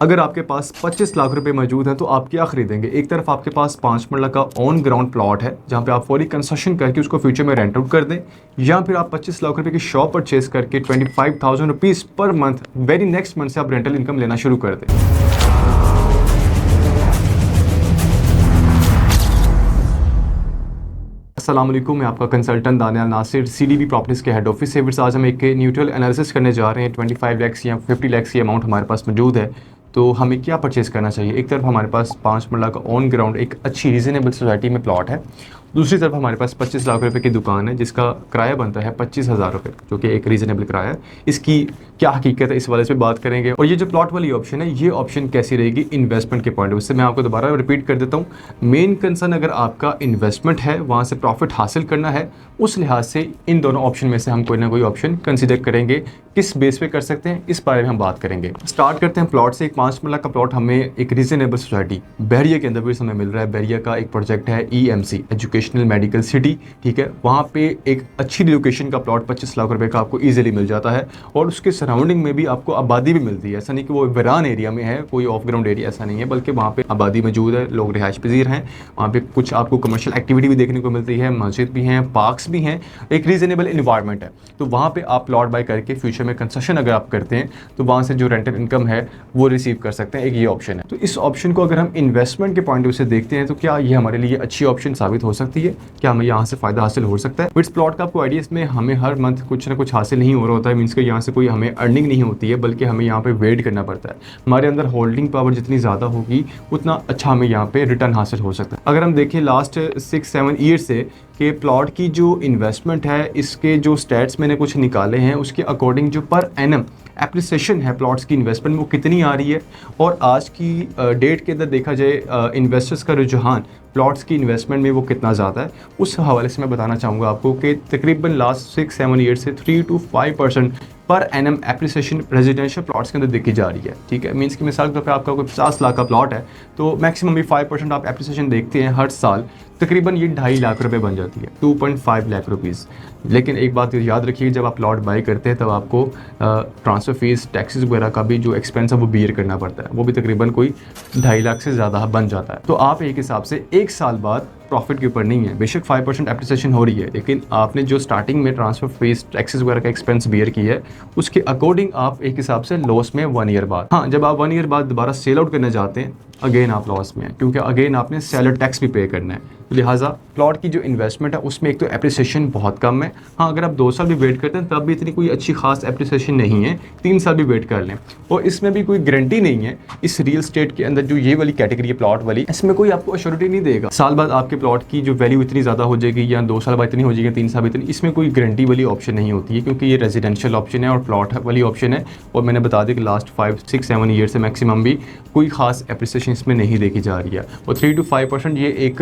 अगर आपके पास 25 लाख रुपए मौजूद हैं तो आप क्या खरीदेंगे? एक तरफ आपके पास 5 मरला का ऑन ग्राउंड प्लॉट है जहां पे आप फुली कंस्ट्रक्शन करके उसको फ्यूचर में रेंट आउट कर दें, या फिर आप 25 लाख रुपए की शॉप परचेज करके 25,000 rupees per month very next month से आप रेंटल इनकम लेना शुरू कर दें। अस्सलाम वालेकुम, मैं आपका consultant Daniyal Nasir CDB properties के हेड ऑफिस से। आज हम एक न्यूट्रल एनालिसिस करने जा रहे हैं। 25 लाख या 50 लाख की अमाउंट हमारे पास मौजूद है, तो हमें क्या परचेज़ करना चाहिए? एक तरफ हमारे पास 5 मरला का ऑन ग्राउंड एक अच्छी रीज़नेबल सोसाइटी में प्लॉट है, दूसरी तरफ हमारे पास 25 लाख रुपए की दुकान है जिसका किराया बनता है 25,000 रुपये, जो कि एक रीज़नेबल किराया है। इसकी क्या हकीकत है इस वाले से बात करेंगे। और ये जो प्लॉट वाली ऑप्शन है, ये ऑप्शन कैसी रहेगी इन्वेस्टमेंट के पॉइंट ऑफ व्यू से, मैं आपको दोबारा रिपीट कर देता हूँ। मेन कंसर्न अगर आपका इन्वेस्टमेंट है, वहाँ से प्रॉफिट हासिल करना है, उस लिहाज से इन दोनों ऑप्शन में से हम कोई ना कोई ऑप्शन कंसिडर करेंगे। किस बेस पे कर सकते हैं इस बारे में हम बात करेंगे। स्टार्ट करते हैं प्लॉट से। एक 5 मरला का प्लॉट हमें एक रीजनेबल सोसाइटी बहरिया के अंदर भी हमें मिल रहा है। बहरिया का एक प्रोजेक्ट है EMC एजुकेशनल मेडिकल सिटी, ठीक है। वहाँ पे एक अच्छी लोकेशन का प्लॉट 25 लाख रुपए का आपको ईजिली मिल जाता है, और उसके सराउंडिंग में भी आपको आबादी भी मिलती है। ऐसा नहीं कि वो वीरान एरिया में है, कोई ऑफ ग्राउंड एरिया ऐसा नहीं है, बल्कि वहाँ पे आबादी मौजूद है, लोग रिहाइश पजीर हैं। वहाँ पे कुछ आपको कमर्शियल एक्टिविटी भी देखने को मिलती है, मस्जिद भी हैं, पार्क्स भी हैं, एक रीजनेबल इन्वायरमेंट है। तो वहाँ पे आप प्लॉट बाय करके फ्यूचर में कंस्ट्रक्शन अगर आप करते हैं तो वहाँ से जो रेंटल इनकम है वो रिसीव कर सकते हैं। एक ये ऑप्शन है। तो इस ऑप्शन को अगर हम इन्वेस्टमेंट के पॉइंट ऑफ व्यू से देखते हैं तो क्या ये हमारे लिए अच्छी ऑप्शन साबित हो सकती है? क्या हमें यहाँ से फ़ायदा हासिल हो सकता है? इस प्लॉट का आपको आइडिया, इसमें हमें हर मंथ कुछ ना कुछ हासिल नहीं हो रहा होता है, मीन्स कि यहाँ से कोई हमें अर्निंग नहीं होती है, बल्कि हमें यहाँ पे वेट करना पड़ता है। हमारे अंदर होल्डिंग पावर जितनी ज़्यादा होगी उतना अच्छा हमें यहाँ पे रिटर्न हासिल हो सकता है। अगर हम देखें लास्ट 6-7 ईयर से कि प्लॉट की जो इन्वेस्टमेंट है, इसके जो स्टैट्स मैंने कुछ निकाले हैं, उसके अकॉर्डिंग जो पर एनम एप्रिसिएशन है प्लॉट्स की इन्वेस्टमेंट वो कितनी आ रही है, और आज की डेट के अंदर देखा जाए इन्वेस्टर्स का रुझान प्लॉट्स की इन्वेस्टमेंट में वो कितना ज़्यादा है, उस हवाले से मैं बताना चाहूँगा आपको कि तकरीबन लास्ट 6-7 ईयर से 3 to 5% per annum appreciation residential plots के अंदर देखी जा रही है, ठीक है। मीन्स कि मिसाल के तौर पे आपका कोई 50 लाख का प्लॉट है तो मैक्सिमम भी 5% आप एप्रिसिएशन देखते हैं हर साल, तकरीबन ये 2.5 लाख रुपए बन जाती है, 2.5 लाख रुपीज़। लेकिन एक बात याद रखिए, जब आप प्लॉट बाई करते हैं तब आपको ट्रांसफ़र फीस, टैक्सेस वगैरह का भी जो एक्सपेंस है वो बियर करना पड़ता है, वो भी तकरीबन कोई 2.5 लाख से ज़्यादा बन जाता है। तो आप एक हिसाब से 1 साल बाद प्रॉफिट के ऊपर नहीं है। बेशक 5% एप्रिसिएशन हो रही है, लेकिन आपने जो स्टार्टिंग में ट्रांसफ़र फीस, टैक्सेस वगैरह का एक्सपेंस बियर किया है, उसके अकॉर्डिंग आप एक हिसाब से लॉस में 1 ईयर बाद। हाँ, जब आप 1 ईयर बाद दोबारा सेल आउट करने जाते हैं, अगेन आप लॉस में हैं, क्योंकि अगेन आपने सेलर टैक्स भी पे करना है। लिहाजा प्लॉट की जो इन्वेस्टमेंट है उसमें एक तो एप्रिसिएशन बहुत कम है। हाँ, अगर आप 2 साल भी वेट करते हैं तब भी इतनी कोई अच्छी खास एप्रिसिएशन नहीं है, 3 साल भी वेट कर लें। और इसमें भी कोई गारंटी नहीं है, इस रियल स्टेट के अंदर जो ये वाली कैटेगरी है प्लॉट वाली, इसमें कोई आपको अश्योरिटी नहीं देगा साल बाद आपके प्लॉट की जो वैल्यू इतनी ज़्यादा हो जाएगी, या 2 साल बाद इतनी हो जाएगी, 3 साल बाद इतनी। इसमें कोई गारंटी वाली ऑप्शन नहीं होती है, क्योंकि ये रेजिडेंशियल ऑप्शन है और प्लॉट वाली ऑप्शन है। और मैंने बता दिया कि लास्ट 5-6-7 ईयर से मैक्सिमम भी कोई खास एप्रिसिएशन इसमें नहीं देखी जा रही है। और 3 to 5% ये एक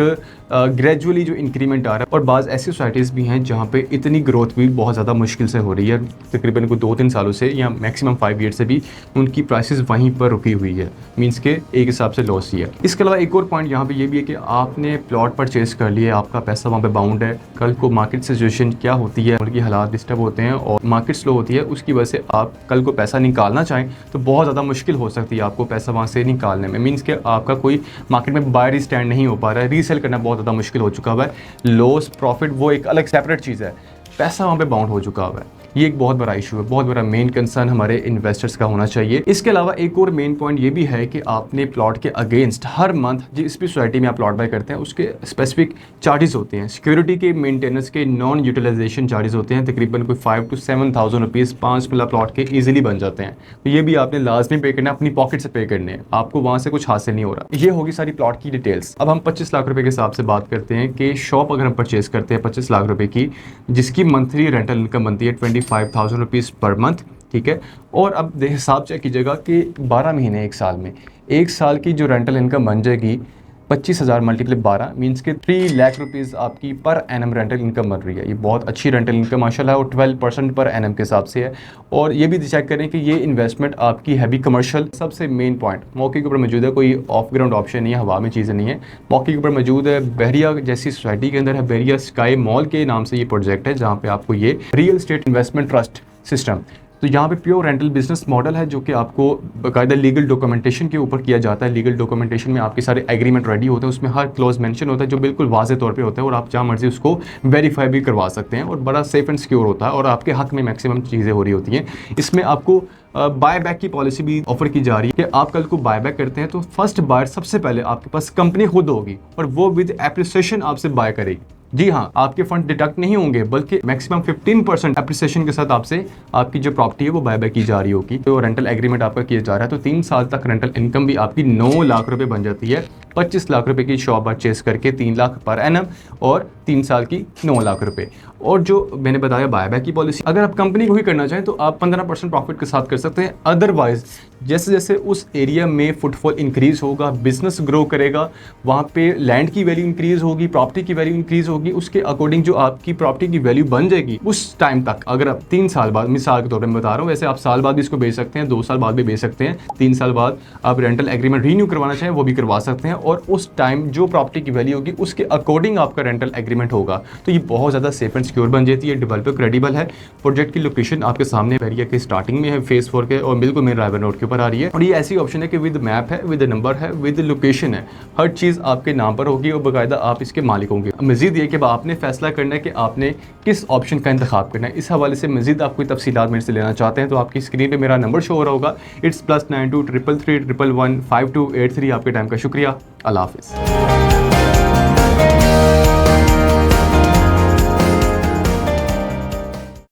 ग्रेजुअली जो इंक्रीमेंट आ रहा है। और बाज़ ऐसी सोसाइटीज़ भी हैं जहाँ पे इतनी ग्रोथ भी बहुत ज़्यादा मुश्किल से हो रही है, तकरीबन कोई 2-3 सालों से या मैक्सिमम 5 ईयर से भी उनकी प्राइसेस वहीं पर रुकी हुई है, मींस के एक हिसाब से लॉस ही है। इसके अलावा एक और पॉइंट यहाँ पे ये भी है कि आपने प्लॉट परचेज कर लिया, आपका पैसा वहाँ पे बाउंड है, कल को मार्केट सिचुएशन क्या होती है, उनकी हालात डिस्टर्ब होते हैं और मार्केट स्लो होती है, उसकी वजह से आप कल को पैसा निकालना चाहें तो बहुत ज़्यादा मुश्किल हो सकती है आपको पैसा वहाँ से निकालने में। मीन्स के आपका कोई मार्केट में बायर स्टैंड नहीं हो पा रहा है, रीसेल करना बहुत ज़्यादा मुश्किल हो चुका हुआ है। लॉस प्रॉफिट वो एक अलग सेपरेट चीज़ है, पैसा वहाँ पे बाउंड हो चुका हुआ है। ये एक बहुत बड़ा इशू है, बहुत बड़ा मेन कंसर्न हमारे इन्वेस्टर्स का होना चाहिए। इसके अलावा एक और मेन पॉइंट ये भी है कि आपने प्लॉट के अगेंस्ट हर मंथ जिस भी सोसाइटी में आप प्लॉट बाय करते हैं उसके स्पेसिफिक चार्जेस होते हैं, सिक्योरिटी के, मेंटेनेंस के, नॉन यूटिलाइजेशन चार्जेस होते हैं, तकरीबन कोई 5 to 7,000 रुपीज़ 5 मरला प्लॉट के ईजिली बन जाते हैं। तो ये भी आपने लाजमी पे करना है, अपनी पॉकेट से पे करने हैं, आपको वहाँ से कुछ हासिल नहीं हो रहा। ये होगी सारी प्लॉट की डिटेल्स। अब हम 25 लाख रुपये के हिसाब से बात करते हैं कि शॉप अगर हम परचेज करते हैं 25 लाख रुपये की, जिसकी मंथली रेंटल इनकम बनती है 25,000 रुपीज़ पर मंथ, ठीक है। और अब हिसाब चेक कीजिएगा कि 12 महीने, 1 साल में, 1 साल की जो रेंटल इनकम बन जाएगी 25,000 मल्टीप्लाई 12 मीन्स के 3 लाख रुपीज़ आपकी पर एनम रेंटल इनकम बन रही है। ये बहुत अच्छी रेंटल इनकम माशाल्लाह, और 12% पर एनम के हिसाब से है। और ये भी चेक करें कि ये इन्वेस्टमेंट आपकी हैवी कमर्शियल, सबसे मेन पॉइंट मौके के ऊपर मौजूद है, कोई ऑफ ग्राउंड ऑप्शन नहीं है, हवा में चीज़ें नहीं है, मौके के ऊपर मौजूद है। बहरिया जैसी सोसाइटी के अंदर है, बहरिया स्काई मॉल के नाम से ये प्रोजेक्ट है, जहाँ पे आपको ये real estate investment trust system तो यहाँ पे प्योर रेंटल बिजनेस मॉडल है जो कि आपको बाकायदा लीगल डॉक्यूमेंटेशन के ऊपर किया जाता है। लीगल डॉक्यूमेंटेशन में आपके सारे एग्रीमेंट रेडी होते हैं, उसमें हर क्लॉज मेंशन होता है जो बिल्कुल वाज़ेह तौर पे होता है और आप जहाँ मर्जी उसको वेरीफाई भी करवा सकते हैं और बड़ा सेफ एंड सिक्योर होता है और आपके हक में मैक्सिमम चीज़ें हो रही होती हैं। इसमें आपको बाय बैक की पॉलिसी भी ऑफर की जा रही है कि आप कल को बाय बैक करते हैं तो फर्स्ट बायर सबसे पहले आपके पास कंपनी खुद होगी और वो विद एप्रिसिएशन आपसे बाय करेगी। जी हाँ, आपके फंड डिडक्ट नहीं होंगे बल्कि मैक्सिमम 15% एप्रिसिएशन के साथ आपसे आपकी जो प्रॉपर्टी है वो बाय बैक की जा रही होगी। तो रेंटल एग्रीमेंट आपका किया जा रहा है तो 3 साल तक रेंटल इनकम भी आपकी 9 लाख रुपए बन जाती है। 25 लाख रुपए की शॉप परचेस करके 3 लाख पर एनम और 3 साल की 9 लाख रुपए। और जो मैंने बताया बाय बैक की पॉलिसी, अगर आप कंपनी को ही करना चाहें तो आप 15% प्रॉफिट के साथ कर सकते हैं। अदरवाइज जैसे जैसे उस एरिया में फुटफॉल इंक्रीज होगा, बिजनेस ग्रो करेगा, वहाँ पे लैंड की वैल्यू इंक्रीज होगी, प्रॉपर्टी की वैल्यू इंक्रीज होगी, उसके अकॉर्डिंग जो आपकी प्रॉपर्टी की वैल्यू बन जाएगी उस टाइम तक, अगर आप 3 साल बाद, मिसाल के तौर पर मैं बता रहा हूँ, वैसे आप साल बाद भी इसको बेच सकते हैं, 2 साल बाद भी बेच सकते हैं, 3 साल बाद आप रेंटल एग्रीमेंट रीन्यू करवाना चाहें वो भी करवा सकते हैं और उस टाइम जो प्रॉपर्टी की वैल्यू होगी उसके अकॉर्डिंग आपका रेंटल एग्रीमेंट होगा। तो ये बहुत ज़्यादा सेफ एंड सिक्योर बन जाती है, डेवलपर क्रेडिबल है। प्रोजेक्ट की लोकेशन आपके सामने एरिया के स्टार्टिंग में है, फेज 4 के, और बिल्कुल मेन ड्राइवर रोड के ऊपर आ रही है। और ये ऐसी ऑप्शन है कि विद मैप है, विद नंबर है, विद लोकेशन है, हर चीज़ आपके नाम पर होगी और बाकायदा आप इसके मालिक होंगे। मजीद ये कि आपने फैसला करना है कि आपने किस ऑप्शन का इंतखाब करना है। इस हवाले से मजीद आप कोई तफसीलात मेरे से लेना चाहते हैं तो आपकी स्क्रीन पर मेरा नंबर शो हो रहा होगा। इट्स +92 333 111 5283। आपके टाइम का शुक्रिया। अल्लाह हाफिज़।